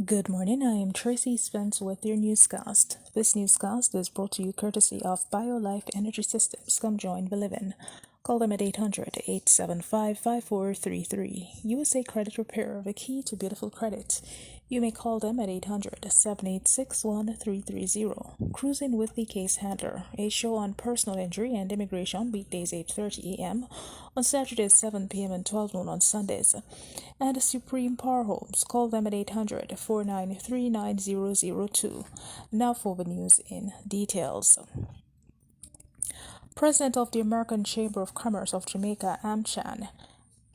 Good morning, I am Tracy Spence with your newscast. This newscast is brought to you courtesy of BioLife Energy Systems. Come join the living. Call them at 800-875-5433. USA Credit Repair, the key to beautiful credit. You may call them at 800-786-1330. Cruising with the Case Handler, a show on personal injury and immigration, weekdays 8:30 a.m., on Saturdays 7 p.m. and 12 noon on Sundays. And Supreme Power Homes, call them at 800-493-9002. Now for the news in details. President of the American Chamber of Commerce of Jamaica, AmCham,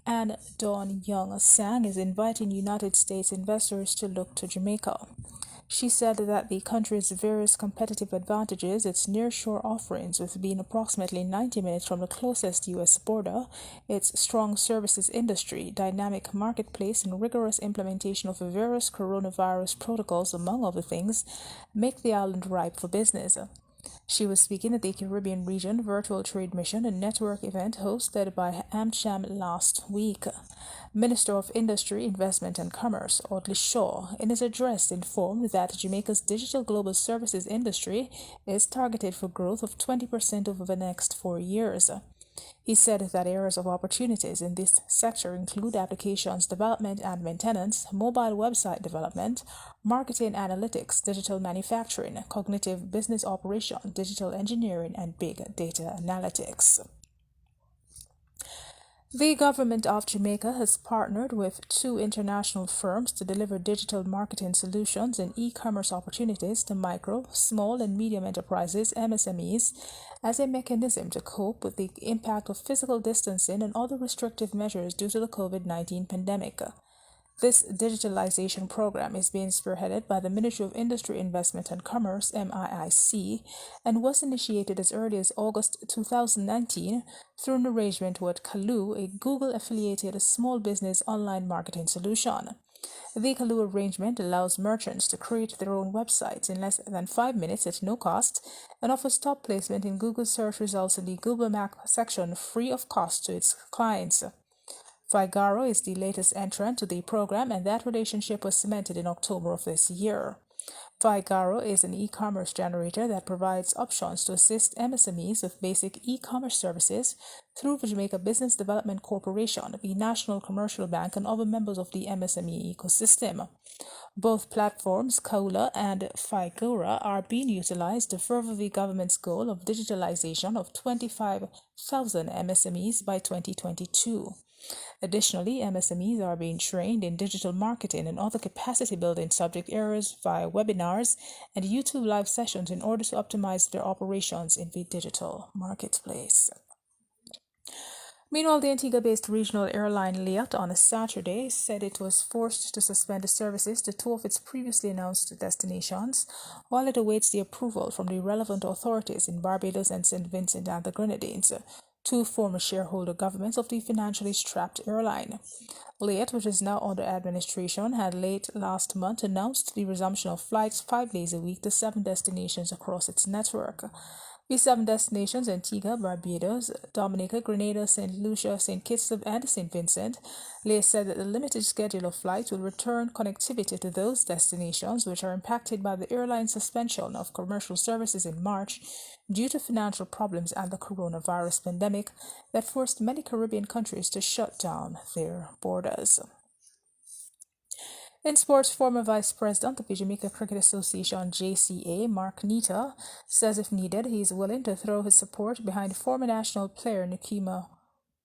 Ann Dawn Young Sang, is inviting United States investors to look to Jamaica. She said that the country's various competitive advantages, its nearshore offerings with being approximately 90 minutes from the closest U.S. border, its strong services industry, dynamic marketplace, and rigorous implementation of various coronavirus protocols, among other things, make the island ripe for business. She was speaking at the Caribbean Region Virtual Trade Mission and Network event hosted by AmCham last week. Minister of Industry, Investment and Commerce, Audley Shaw, in his address informed that Jamaica's digital global services industry is targeted for growth of 20% over the next 4 years. He said that areas of opportunities in this sector include applications development and maintenance, mobile website development, marketing analytics, digital manufacturing, cognitive business operation, digital engineering, and big data analytics. The government of Jamaica has partnered with 2 international firms to deliver digital marketing solutions and e-commerce opportunities to micro, small, and medium enterprises (MSMEs) as a mechanism to cope with the impact of physical distancing and other restrictive measures due to the COVID-19 pandemic. This digitalization program is being spearheaded by the Ministry of Industry, Investment and Commerce (MIIC) and was initiated as early as August 2019 through an arrangement with Kalu, a Google-affiliated small business online marketing solution. The Kalu arrangement allows merchants to create their own websites in less than 5 minutes at no cost and offers top placement in Google search results in the Google Map section free of cost to its clients. Figaro is the latest entrant to the program, and that relationship was cemented in October of this year. Figaro is an e-commerce generator that provides options to assist MSMEs with basic e-commerce services through the Jamaica Business Development Corporation, the National Commercial Bank, and other members of the MSME ecosystem. Both platforms, Kaula and Figura, are being utilized to further the government's goal of digitalization of 25,000 MSMEs by 2022. Additionally, MSMEs are being trained in digital marketing and other capacity-building subject areas via webinars and YouTube live sessions in order to optimize their operations in the digital marketplace. Meanwhile, the Antigua-based regional airline Liat on a Saturday said it was forced to suspend the services to 2 of its previously announced destinations while it awaits the approval from the relevant authorities in Barbados and St. Vincent and the Grenadines, 2 former shareholder governments of the financially strapped airline. Liat, which is now under administration, had late last month announced the resumption of flights 5 days a week to 7 destinations across its network. The 7 destinations, Antigua, Barbados, Dominica, Grenada, St. Lucia, St. Kitts and St. Vincent. Liat said that the limited schedule of flights will return connectivity to those destinations which are impacted by the airline suspension of commercial services in March due to financial problems and the coronavirus pandemic that forced many Caribbean countries to shut down their borders. In sports, former Vice President of the Jamaica Cricket Association JCA, Mark Nita, says if needed, he is willing to throw his support behind former national player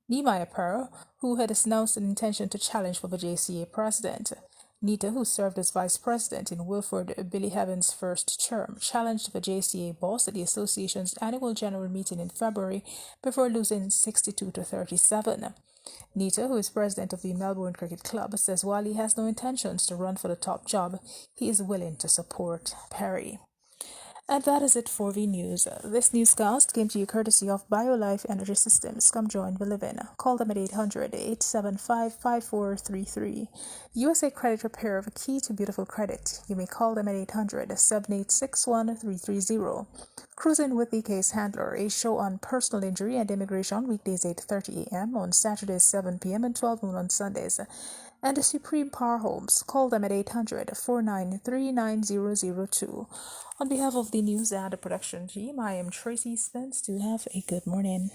Nehemiah Pearl, who had announced an intention to challenge for the JCA president. Nita, who served as vice president in Wilford Billy Heaven's first term, challenged the JCA boss at the association's annual general meeting in February before losing 62-37. Nita, who is president of the Melbourne Cricket Club, says while he has no intentions to run for the top job, he is willing to support Perry. And that is it for the news. This newscast came to you courtesy of BioLife Energy Systems. Come join the living. Call them at 800-875-5433. USA Credit Repair, the key to beautiful credit. You may call them at 800-786-1330. Cruising with the Case Handler, a show on personal injury and immigration, weekdays 8:30 a.m. on Saturdays 7 p.m. and 12 noon on Sundays. and the Supreme Power Homes. Call them at 800-493-9002. On behalf of the news and the production team, I am Tracy Spence. Do have a good morning.